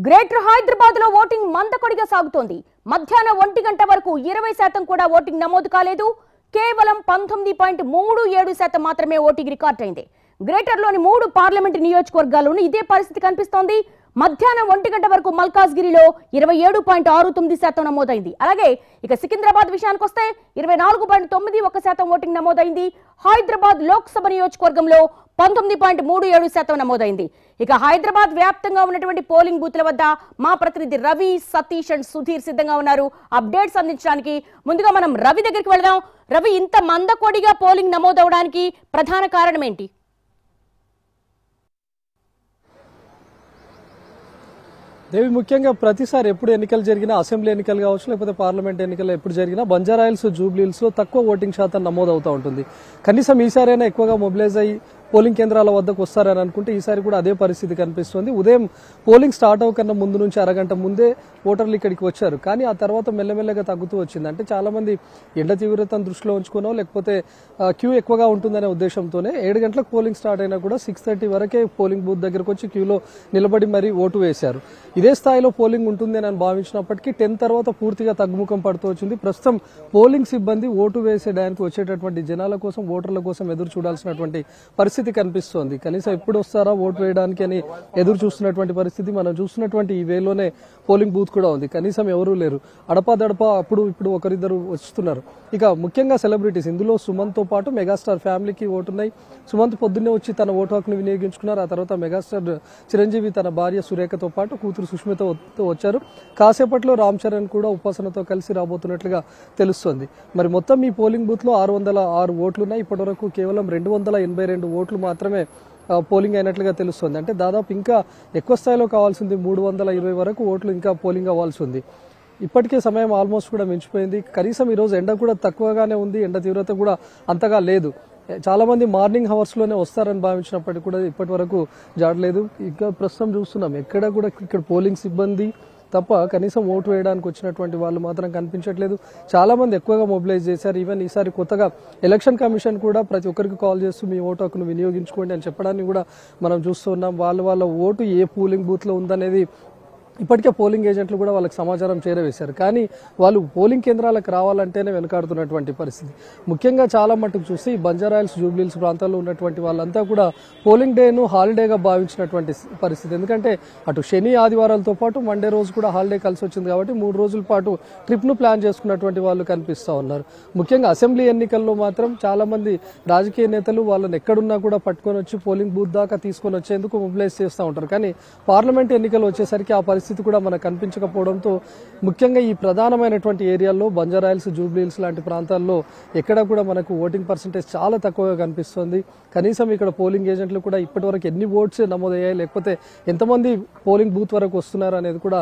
Greater Hyderabad లో voting మందకొడిగా సాగుతోంది. మధ్యాహ్నం 1 గంట వరకు 20% కూడా ఓటింగ్ నమోదు కాలేదు. కేవలం 19.37% మాత్రమే ఓటింగ్ రికార్డ్ అయింది. గ్రేటర్ లోని 3 పార్లమెంట్ నియోజకవర్గాల్లోనూ ఇదే పరిస్థితి కనిపిస్తోంది. మధ్యాహ్నం 1 గంట వరకు మల్కాజ్గిరిలో 27.69% నమోదైంది. అలాగే ఇక సికింద్రాబాద్ విషయానికి వస్తే 24.91% ఓటింగ్ నమోదైంది. హైదరాబాద్ లోక్సభ నియోజకవర్గంలో 19.37% నమోదైంది. ఇక హైదరాబాద్ వ్యాప్తంగా ఉన్నటువంటి పోలింగ్ బూత్ల వద్ద మా ప్రతినిధి రవి, సతీష్ అండ్ సుధీర్ సిద్ధంగా ఉన్నారు అప్డేట్స్ అందించడానికి. ముందుగా మనం రవి దగ్గరికి వెళదాం. రవి, ఇంత మందకొడిగా పోలింగ్ నమోదవడానికి ప్రధాన కారణం ఏంటి? దేవి, ముఖ్యంగా ప్రతిసారి ఎప్పుడు ఎన్నికలు జరిగినా, అసెంబ్లీ ఎన్నికలు కావచ్చు లేకపోతే పార్లమెంట్ ఎన్నికలు ఎప్పుడు జరిగినా బంజారాహిల్స్, జూబ్లీహిల్స్ లో తక్కువ ఓటింగ్ శాతం నమోదవుతూ ఉంటుంది. కనీసం ఈసారైనా ఎక్కువగా మొబిలైజ్ అయ్యి పోలింగ్ కేంద్రాల వద్దకు వస్తారని అనుకుంటే ఈసారి కూడా అదే పరిస్థితి కనిపిస్తుంది. ఉదయం పోలింగ్ స్టార్ట్ అవ్వకన్నా ముందు నుంచి అరగంట ముందే ఓటర్లు ఇక్కడికి వచ్చారు. కానీ ఆ తర్వాత మెల్లమెల్లగా తగ్గుతూ వచ్చింది. అంటే చాలా మంది ఎండ తీవ్రతను దృష్టిలో ఉంచుకునో లేకపోతే క్యూ ఎక్కువగా ఉంటుందనే ఉద్దేశంతోనే 7 గంటలకు పోలింగ్ స్టార్ట్ అయినా కూడా 6:30 వరకే పోలింగ్ బూత్ దగ్గరకు వచ్చి క్యూలో నిలబడి మరీ ఓటు వేశారు. ఇదే స్థాయిలో పోలింగ్ ఉంటుంది అని భావించినప్పటికీ 10 తర్వాత పూర్తిగా తగ్గుముఖం పడుతూ వచ్చింది. ప్రస్తుతం పోలింగ్ సిబ్బంది ఓటు వేసేయడానికి వచ్చేటటువంటి జనాల కోసం, ఓటర్ల కోసం ఎదురు చూడాల్సినటువంటి పరిస్థితి కనిపిస్తోంది. కనీసం ఎప్పుడు వస్తారా ఓటు వేయడానికి అని ఎదురు చూస్తున్నటువంటి పరిస్థితి. మనం చూస్తున్నటువంటి ఈ వేలోనే పోలింగ్ బూత్ కూడా ఉంది. కనీసం ఎవరూ లేరు. అడపాదడప అప్పుడు ఇప్పుడు ఒకరిద్దరు వస్తున్నారు. ఇక ముఖ్యంగా సెలబ్రిటీస్, ఇందులో సుమంత్ తో పాటు మెగాస్టార్ ఫ్యామిలీకి ఓటున్నాయి. సుమంత్ పొద్దున్నే వచ్చి తన ఓటు హక్కును వినియోగించుకున్నారు. ఆ తర్వాత మెగాస్టార్ చిరంజీవి తన భార్య సురేఖతో పాటు కూతురు సుష్మితతో వచ్చారు. కాసేపట్లో రామ్ చరణ్ కూడా ఉపాసనతో కలిసి రాబోతున్నట్లుగా తెలుస్తోంది. మరి మొత్తం ఈ పోలింగ్ బూత్ లో 606 ఓట్లున్నాయి. ఇప్పటివరకు కేవలం 282 ఓట్లు మాత్రమే పోలింగ్ అయినట్లుగా తెలుస్తుంది. అంటే దాదాపు ఇంకా ఎక్కువ స్థాయిలో కావాల్సింది 320 వరకు ఓట్లు ఇంకా పోలింగ్ అవ్వాల్సి ఉంది. ఇప్పటికే సమయం ఆల్మోస్ట్ కూడా మించిపోయింది. కనీసం ఈరోజు ఎండ కూడా తక్కువగానే ఉంది. ఎండ తీవ్రత కూడా అంతగా లేదు. చాలా మంది మార్నింగ్ హవర్స్ లోనే వస్తారని భావించినప్పటికీ కూడా ఇప్పటి వరకు జాడలేదు. ఇంకా ప్రస్తుతం చూస్తున్నాం ఎక్కడ కూడా ఇక్కడ పోలింగ్ సిబ్బంది తప్ప కనీసం ఓటు వేయడానికి వచ్చినటువంటి వాళ్ళు మాత్రం కనిపించట్లేదు. చాలా మంది ఎక్కువగా మొబిలైజ్ చేశారు. ఈవెన్ ఈసారి కొత్తగా ఎలక్షన్ కమిషన్ కూడా ప్రతి ఒక్కరికి కాల్ చేస్తూ మీ ఓటు హక్కును వినియోగించుకోండి అని చెప్పడాన్ని కూడా మనం చూస్తున్నాం. వాళ్ళ ఓటు ఏ పోలింగ్ బూత్ లో ఉందనేది ఇప్పటికే పోలింగ్ ఏజెంట్లు కూడా వాళ్ళకి సమాచారం చేరవేశారు. కానీ వాళ్ళు పోలింగ్ కేంద్రాలకు రావాలంటేనే వెనుకాడుతున్నటువంటి పరిస్థితి. ముఖ్యంగా చాలా మట్టుకు చూస్తే ఈ బంజారాహిల్స్, జూబ్లీహిల్స్ ప్రాంతాల్లో ఉన్నటువంటి వాళ్ళంతా కూడా పోలింగ్ డేను హాలిడేగా భావించినటువంటి పరిస్థితి. ఎందుకంటే అటు శని, ఆదివారాలతో పాటు మండే రోజు కూడా హాలిడే కలిసి వచ్చింది కాబట్టి 3 రోజుల పాటు ట్రిప్ను ప్లాన్ చేసుకున్నటువంటి వాళ్ళు కనిపిస్తూ ఉన్నారు. ముఖ్యంగా అసెంబ్లీ ఎన్నికల్లో మాత్రం చాలా మంది రాజకీయ నేతలు వాళ్ళని ఎక్కడున్నా కూడా పట్టుకొని వచ్చి పోలింగ్ బూత్ దాకా తీసుకొని వచ్చేందుకు మొబిలైజ్ చేస్తూ ఉంటారు. కానీ పార్లమెంట్ ఎన్నికలు వచ్చేసరికి ఆ పరిస్థితి కూడా మనకు కనిపించకపోవడంతో ముఖ్యంగా ఈ ప్రధానమైనటువంటి ఏరియాల్లో బంజారాహిల్స్, జూబ్లీహిల్స్ లాంటి ప్రాంతాల్లో ఎక్కడ కూడా మనకు ఓటింగ్ పర్సెంటేజ్ చాలా తక్కువగా కనిపిస్తుంది. కనీసం ఇక్కడ పోలింగ్ ఏజెంట్లు కూడా ఇప్పటివరకు ఎన్ని ఓట్స్ నమోదయ్యాయి లేకపోతే ఎంతమంది పోలింగ్ బూత్ వరకు వస్తున్నారు అనేది కూడా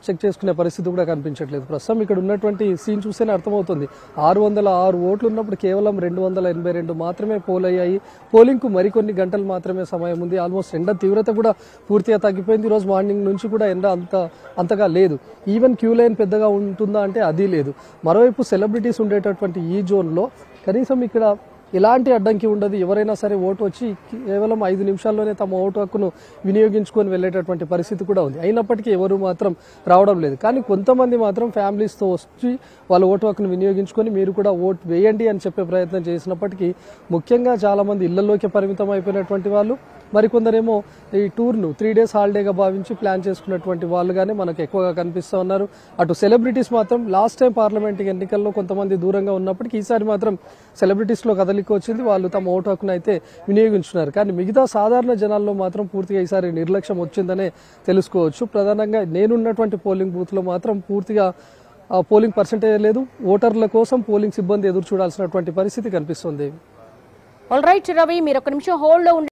చెక్ చేసుకునే పరిస్థితి కూడా కనిపించట్లేదు. ప్రస్తుతం ఇక్కడ ఉన్నటువంటి సీన్ చూస్తేనే అర్థమవుతుంది. 606 ఓట్లు ఉన్నప్పుడు కేవలం 282 మాత్రమే పోల్ అయ్యాయి. పోలింగ్ కు మరికొన్ని గంటలు మాత్రమే సమయం ఉంది. ఆల్మోస్ట్ ఎండ తీవ్రత కూడా పూర్తిగా తగ్గిపోయింది. ఈ రోజు మార్నింగ్ నుంచి కూడా ఎండ అంతగా లేదు. ఈవెన్ క్యూ లైన్ పెద్దగా ఉంటుందా అంటే అది లేదు. మరోవైపు సెలబ్రిటీస్ ఉండేటటువంటి ఈ జోన్ లో కనీసం ఇక్కడ ఎలాంటి అడ్డంకి ఉండదు. ఎవరైనా సరే ఓటు వచ్చి కేవలం 5 నిమిషాల్లోనే తమ ఓటు హక్కును వినియోగించుకొని వెళ్లేటటువంటి పరిస్థితి కూడా ఉంది. అయినప్పటికీ ఎవరు మాత్రం రావడం లేదు. కానీ కొంతమంది మాత్రం ఫ్యామిలీస్తో వచ్చి వాళ్ళ ఓటు హక్కును వినియోగించుకొని మీరు కూడా ఓటు వేయండి అని చెప్పే ప్రయత్నం చేసినప్పటికీ ముఖ్యంగా చాలా మంది ఇళ్లలోకి పరిమితం అయిపోయినటువంటి వాళ్ళు, మరికొందరేమో ఈ టూర్ను 3 డేస్ హాలిడేగా భావించి ప్లాన్ చేసుకున్నటువంటి వాళ్ళుగానే మనకు ఎక్కువగా కనిపిస్తూ ఉన్నారు. అటు సెలబ్రిటీస్ మాత్రం లాస్ట్ టైం పార్లమెంట్ ఎన్నికల్లో కొంతమంది దూరంగా ఉన్నప్పటికీ ఈసారి మాత్రం సెలబ్రిటీస్ లో కదలిక వచ్చింది. వాళ్ళు తమ ఓటు హక్కును అయితే వినియోగించుకున్నారు. కానీ మిగతా సాధారణ జనాల్లో మాత్రం పూర్తిగా ఈసారి నిర్లక్ష్యం వచ్చిందనే తెలుసుకోవచ్చు. ప్రధానంగా నేనున్నటువంటి పోలింగ్ బూత్ లో మాత్రం పూర్తిగా పోలింగ్ పర్సెంటేజ్ లేదు. ఓటర్ల కోసం పోలింగ్ సిబ్బంది ఎదురు చూడాల్సినటువంటి పరిస్థితి కనిపిస్తుంది. ఆల్ రైట్ రవి, మీరు 1 నిమిషం హోల్డ్ లో